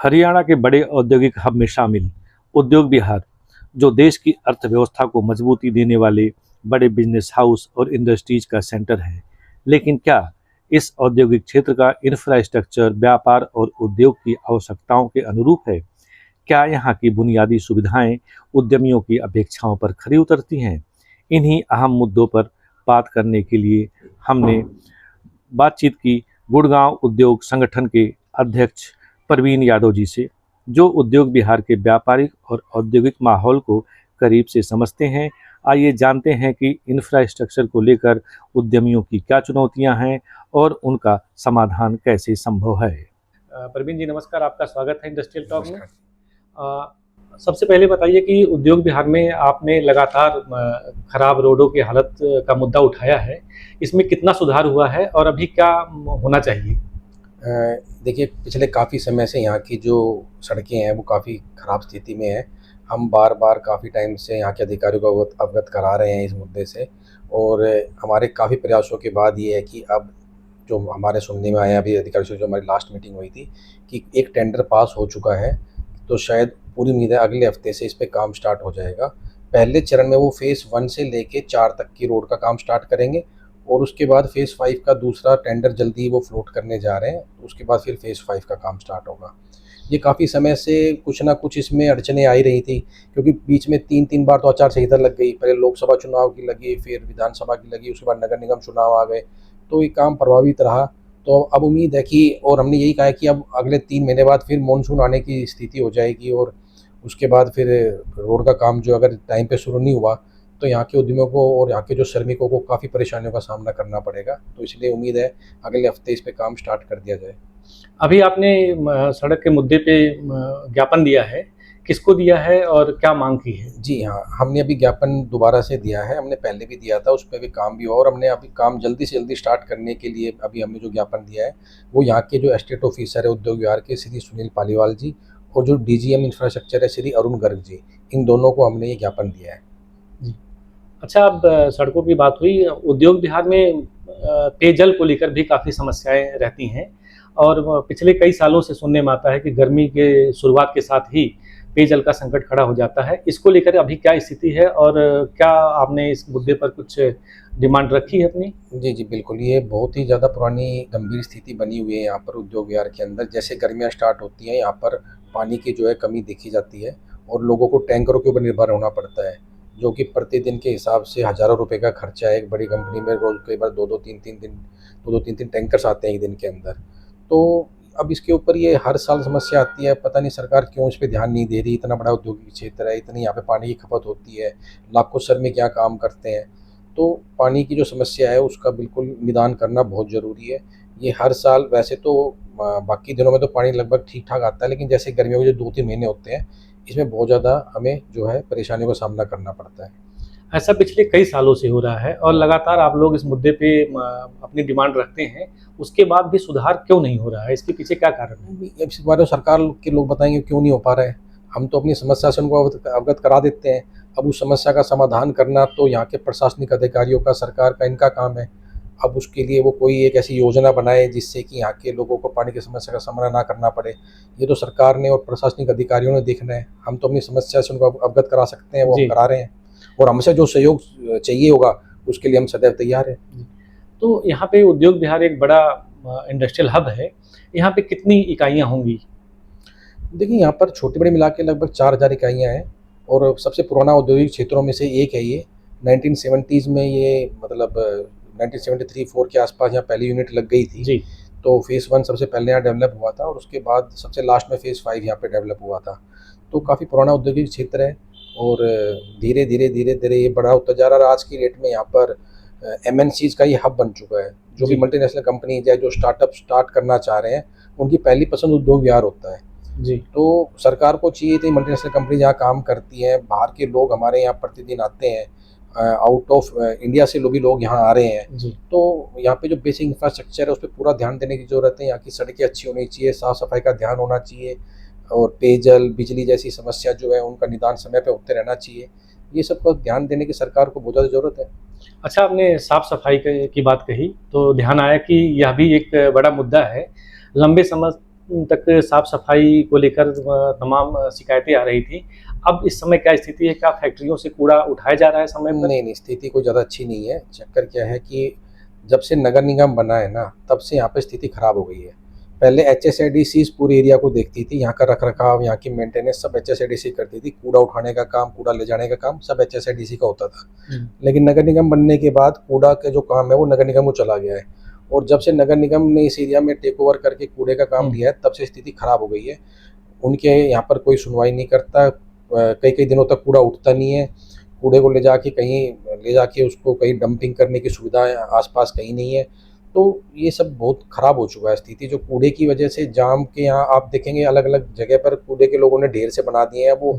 हरियाणा के बड़े औद्योगिक हब में शामिल उद्योग विहार, जो देश की अर्थव्यवस्था को मजबूती देने वाले बड़े बिजनेस हाउस और इंडस्ट्रीज का सेंटर है। लेकिन क्या इस औद्योगिक क्षेत्र का इंफ्रास्ट्रक्चर व्यापार और उद्योग की आवश्यकताओं के अनुरूप है? क्या यहाँ की बुनियादी सुविधाएं उद्यमियों की अपेक्षाओं पर खरी उतरती हैं? इन्हीं अहम मुद्दों पर बात करने के लिए हमने बातचीत की गुड़गांव उद्योग संगठन के अध्यक्ष प्रवीण यादव जी से, जो उद्योग विहार के व्यापारिक और औद्योगिक माहौल को करीब से समझते हैं। आइए जानते हैं कि इंफ्रास्ट्रक्चर को लेकर उद्यमियों की क्या चुनौतियां हैं और उनका समाधान कैसे संभव है। प्रवीण जी नमस्कार, आपका स्वागत है इंडस्ट्रियल टॉक में। सबसे पहले बताइए कि उद्योग विहार में आपने लगातार खराब रोडों की हालत का मुद्दा उठाया है, इसमें कितना सुधार हुआ है और अभी क्या होना चाहिए? देखिए, पिछले काफ़ी समय से यहाँ की जो सड़कें हैं वो काफ़ी ख़राब स्थिति में हैं। हम बार-बार काफ़ी टाइम से यहाँ के अधिकारियों को अवगत करा रहे हैं इस मुद्दे से, और हमारे काफ़ी प्रयासों के बाद ये है कि अब जो हमारे सुनने में आया अभी अधिकारियों से, जो हमारी लास्ट मीटिंग हुई थी, कि एक टेंडर पास हो चुका है। तो शायद पूरी उम्मीद है अगले हफ्ते से इस पे काम स्टार्ट हो जाएगा। पहले चरण में वो फ़ेज़ 1 से लेके 4 तक की रोड का काम स्टार्ट करेंगे, और उसके बाद फ़ेज़ 5 का दूसरा टेंडर जल्दी ही वो फ्लोट करने जा रहे हैं। उसके बाद फिर फ़ेज़ 5 का काम स्टार्ट होगा। ये काफ़ी समय से कुछ ना कुछ इसमें अड़चनें आ ही रही थी, क्योंकि बीच में 3-3 बार तो आचार संहिता लग गई। पहले लोकसभा चुनाव की लगी, फिर विधानसभा की लगी, उसके बाद नगर निगम चुनाव आ गए, तो ये काम प्रभावित रहा। तो अब उम्मीद है कि, और हमने यही कहा है कि अब अगले 3 महीने बाद फिर मानसून आने की स्थिति हो जाएगी, और उसके बाद फिर रोड का काम जो अगर टाइम पे शुरू नहीं हुआ तो यहाँ के उद्यमियों को और यहाँ के जो श्रमिकों को काफ़ी परेशानियों का सामना करना पड़ेगा। तो इसलिए उम्मीद है अगले हफ्ते इस पे काम स्टार्ट कर दिया जाए। अभी आपने सड़क के मुद्दे पे ज्ञापन दिया है, किसको दिया है और क्या मांग की है? जी हाँ, हमने अभी ज्ञापन दोबारा से दिया है। हमने पहले भी दिया था, उस पे भी काम भी हुआ, और हमने अभी काम जल्दी से जल्दी स्टार्ट करने के लिए अभी हमने जो ज्ञापन दिया है वो यहाँ के जो एस्टेट ऑफिसर है उद्योग विहार के, श्री सुनील पालीवाल जी, और जो डीजीएम इंफ्रास्ट्रक्चर है श्री अरुण गर्ग जी, इन दोनों को हमने ये ज्ञापन दिया है। जी। अच्छा, अब सड़कों की बात हुई, उद्योग विहार में पेयजल को लेकर भी काफ़ी समस्याएं रहती हैं और पिछले कई सालों से सुनने में आता है कि गर्मी के शुरुआत के साथ ही पेयजल का संकट खड़ा हो जाता है। इसको लेकर अभी क्या स्थिति है और क्या आपने इस मुद्दे पर कुछ डिमांड रखी है अपनी? जी, जी, बिल्कुल। ये बहुत ही ज़्यादा पुरानी गंभीर स्थिति बनी हुई है यहाँ पर उद्योग विहार के अंदर। जैसे गर्मियाँ स्टार्ट होती हैं, यहाँ पर पानी की जो है कमी देखी जाती है, और लोगों को टैंकरों के ऊपर निर्भर होना पड़ता है, जो कि प्रतिदिन के हिसाब से हज़ारों रुपए का खर्चा है। एक बड़ी कंपनी में रोज़ कई बार 2-2 टैंकर्स आते हैं एक दिन के अंदर। तो अब इसके ऊपर ये हर साल समस्या आती है। पता नहीं सरकार क्यों इस पे ध्यान नहीं दे रही। इतना बड़ा औद्योगिक क्षेत्र है, इतनी यहाँ पे पानी की खपत होती है, लाखों श्रमिक यहाँ काम करते हैं। तो पानी की जो समस्या है उसका बिल्कुल निदान करना बहुत ज़रूरी है। ये हर साल वैसे तो बाकी दिनों में तो पानी लगभग ठीक-ठाक आता है, लेकिन जैसे गर्मियों के जो 2-3 महीने होते हैं, इसमें बहुत ज़्यादा हमें जो है परेशानियों का सामना करना पड़ता है। ऐसा पिछले कई सालों से हो रहा है और लगातार आप लोग इस मुद्दे पे अपनी डिमांड रखते हैं, उसके बाद भी सुधार क्यों नहीं हो रहा है? इसके पीछे क्या कारण है? अब इस बारे में सरकार के लोग बताएँगे क्यों नहीं हो पा रहा है। हम तो अपनी समस्या से उनको अवगत करा देते हैं। अब उस समस्या का समाधान करना तो यहाँ के प्रशासनिक अधिकारियों का, सरकार का, इनका काम है। अब उसके लिए वो कोई एक ऐसी योजना बनाए जिससे कि यहाँ के लोगों को पानी की समस्या का सामना ना करना पड़े। ये तो सरकार ने और प्रशासनिक अधिकारियों ने देखना है। हम तो अपनी समस्या से उनको अवगत करा सकते हैं, वो हम जी। करा रहे हैं, और हमसे जो सहयोग चाहिए होगा उसके लिए हम सदैव तैयार हैं। तो यहाँ पे उद्योग विहार एक बड़ा इंडस्ट्रियल हब है, यहाँ पे कितनी इकाइयाँ होंगी? देखिए, यहाँ पर छोटे-बड़े मिला के लगभग 4000 इकाइयाँ हैं, और सबसे पुराना औद्योगिक क्षेत्रों में से एक है ये। 1970s में ये, मतलब 1973-4 के आसपास यहाँ पहली यूनिट लग गई थी। जी। तो फ़ेज़ 1 सबसे पहले यहाँ डेवलप हुआ था, और उसके बाद सबसे लास्ट में फ़ेज़ 5 यहाँ पे डेवलप हुआ था। तो काफ़ी पुराना औद्योगिक क्षेत्र है, और धीरे-धीरे ये बड़ा होता जा रहा है। आज की डेट में यहाँ पर एमएनसीज़ का ये हब बन चुका है। जो भी जी। मल्टीनेशनल कंपनीज़ है, जो स्टार्टअप स्टार्ट करना चाह रहे हैं, उनकी पहली पसंद उद्योग विहार होता है। जी। तो सरकार को चाहिए थी, मल्टीनेशनल कंपनी जहाँ काम करती हैं, बाहर के लोग हमारे यहाँ प्रतिदिन आते हैं, आउट ऑफ इंडिया से भी लोग यहाँ आ रहे हैं। जी। तो यहाँ पे जो बेसिक इंफ्रास्ट्रक्चर है उस पे पूरा ध्यान देने की ज़रूरत है। यहाँ की सड़कें अच्छी होनी चाहिए, साफ़ सफाई का ध्यान होना चाहिए, और पेयजल, बिजली जैसी समस्या जो है उनका निदान समय पे होते रहना चाहिए। ये सब का ध्यान देने की सरकार को बहुत ज़्यादा ज़रूरत है। अच्छा, आपने साफ-सफाई की बात कही, तो ध्यान आया कि यह भी एक बड़ा मुद्दा है। लंबे समय तक साफ सफाई को लेकर तमाम शिकायतें आ रही थी। अब इस समय क्या स्थिति है? क्या फैक्ट्रियों से कूड़ा उठाया जा रहा है समय पर? नहीं, नहीं, स्थिति कोई ज़्यादा अच्छी नहीं है। चक्कर क्या है कि जब से नगर निगम बना है ना, तब से यहाँ पे स्थिति खराब हो गई है। पहले एचएसआईडीसीज़ पूरे एरिया को देखती थी, यहाँ का रख-रखाव, यहाँ की मेंटेनेंस सब एचएसआईडीसी करती थी। कूड़ा उठाने का काम, कूड़ा ले जाने का काम सब एचएसआईडीसी का होता था। लेकिन नगर निगम बनने के बाद कूड़ा का जो काम है वो नगर निगम को चला गया है। और जब से नगर निगम ने इस एरिया में टेक ओवर करके कूड़े का काम लिया है, तब से स्थिति खराब हो गई है। उनके यहाँ पर कोई सुनवाई नहीं करता, कई-कई दिनों तक कूड़ा उठता नहीं है। कूड़े को ले जाके उसको कहीं डंपिंग करने की सुविधा आस-पास कहीं नहीं है। तो ये सब बहुत ख़राब हो चुका है स्थिति, जो कूड़े की वजह से जाम के यहाँ आप देखेंगे अलग-अलग जगह पर कूड़े के लोगों ने ढेर से बना दिए हैं, वो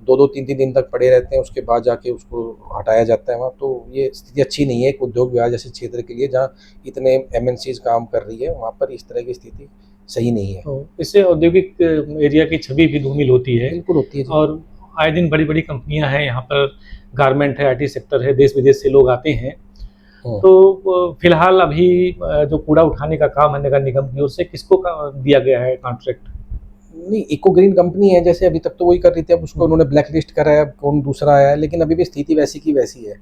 2-2 3-3 दिन तक पड़े रहते हैं, उसके बाद जाके उसको हटाया जाता है वहाँ। तो ये स्थिति अच्छी नहीं है एक उद्योग विहार जैसे क्षेत्र के लिए, जहाँ इतने एमएनसीज़ काम कर रही है, वहाँ पर इस तरह की स्थिति सही नहीं है। तो इससे औद्योगिक एरिया की छवि भी धूमिल होती है। बिल्कुल होती है जी। और आए दिन बड़ी-बड़ी कंपनियां हैं यहाँ पर, गारमेंट है, आईटी सेक्टर है, देश-विदेश से लोग आते हैं। तो फिलहाल अभी जो कूड़ा उठाने का काम है नगर निगम की ओर से किसको दिया गया है कॉन्ट्रैक्ट? नहीं, इको ग्रीन कंपनी है जैसे, अभी तक तो वही कर रही थी, अब उसको उन्होंने ब्लैक लिस्ट करा है, अब कौन दूसरा आया है, लेकिन अभी भी स्थिति वैसी की वैसी है।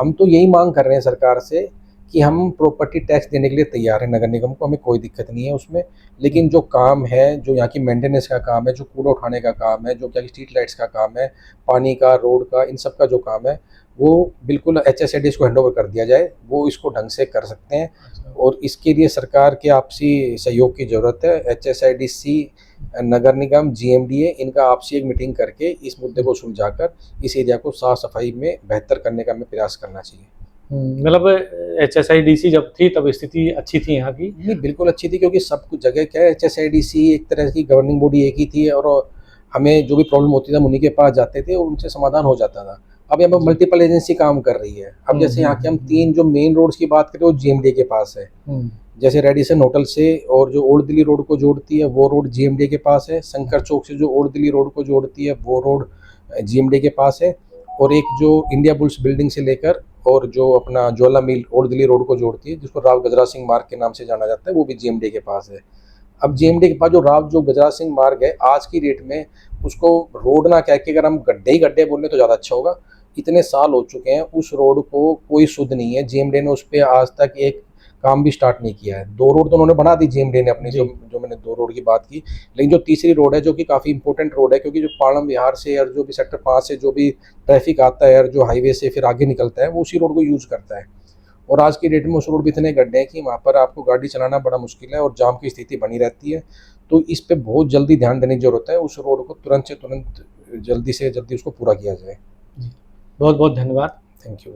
हम तो यही मांग कर रहे हैं सरकार से कि हम प्रॉपर्टी टैक्स देने के लिए तैयार हैं नगर निगम को, हमें कोई दिक्कत नहीं है उसमें। लेकिन जो काम है, जो यहाँ की मेंटेनेंस का काम है, जो कूड़ा उठाने का काम है, जो क्या स्ट्रीट लाइट्स का काम है, पानी का, रोड का, इन सब का जो काम है, वो बिल्कुल एचएसआईडीसी को हैंडओवर कर दिया जाए, वो इसको ढंग से कर सकते हैं। और इसके लिए सरकार के आपसी सहयोग की ज़रूरत है। एचएसआईडीसी, नगर निगम, जीएमडीए, इनका आपसी एक मीटिंग करके इस मुद्दे को सुलझाकर इस एरिया को साफ सफाई में बेहतर करने का हमें प्रयास करना चाहिए। मतलब एचएसआईडीसी जब थी तब स्थिति अच्छी थी यहाँ की? नहीं, बिल्कुल अच्छी थी, क्योंकि सब कुछ जगह क्या है, एचएसआईडीसी एक तरह की गवर्निंग बॉडी एक ही थी, और हमें जो भी प्रॉब्लम होती थी हम उन्हीं के पास जाते थे और उनसे समाधान हो जाता था। अब यहाँ पर मल्टीपल एजेंसी काम कर रही है। अब जैसे यहाँ के हम 3 जो मेन रोड्स की बात करें वो जीएमडीए के पास है। जैसे रेडिसन होटल से और जो ओल्ड दिल्ली रोड को जोड़ती है वो रोड जीएमडीए के पास है। शंकर चौक से जो ओल्ड दिल्ली रोड को जोड़ती है वो रोड जीएमडीए के पास है। और एक जो इंडिया बुल्स बिल्डिंग से लेकर और जो अपना ज्वाला मिल ओल्ड दिल्ली रोड को जोड़ती है, जिसको राव गजरा सिंह मार्ग के नाम से जाना जाता है, वो भी जीएमडीए के पास है। अब जीएमडीए के पास जो गजरा सिंह मार्ग है, आज की डेट में उसको रोड ना कह के अगर हम गड्ढे ही गड्ढे बोले तो ज़्यादा अच्छा होगा। इतने साल हो चुके हैं, उस रोड को कोई सुध नहीं है। जीएमडीए ने उस पर आज तक एक काम भी स्टार्ट नहीं किया है। 2 रोड तो उन्होंने बना दी जीएमडीए ने अपनी, जो मैंने 2 रोड की बात की, लेकिन जो तीसरी रोड है, जो कि काफ़ी इंपॉर्टेंट रोड है, क्योंकि जो पाणम विहार से और जो भी सेक्टर 5 से जो भी ट्रैफिक आता है और जो हाईवे से फिर आगे निकलता है, वो उसी रोड को यूज़ करता है। और आज की डेट में उस रोड पे इतने गड्ढे हैं कि वहाँ पर आपको गाड़ी चलाना बड़ा मुश्किल है और जाम की स्थिति बनी रहती है। तो इस पे बहुत जल्दी ध्यान देने की ज़रूरत है। उस रोड को तुरंत से तुरंत, जल्दी से जल्दी उसको पूरा किया जाए। बहुत बहुत धन्यवाद। Thank you.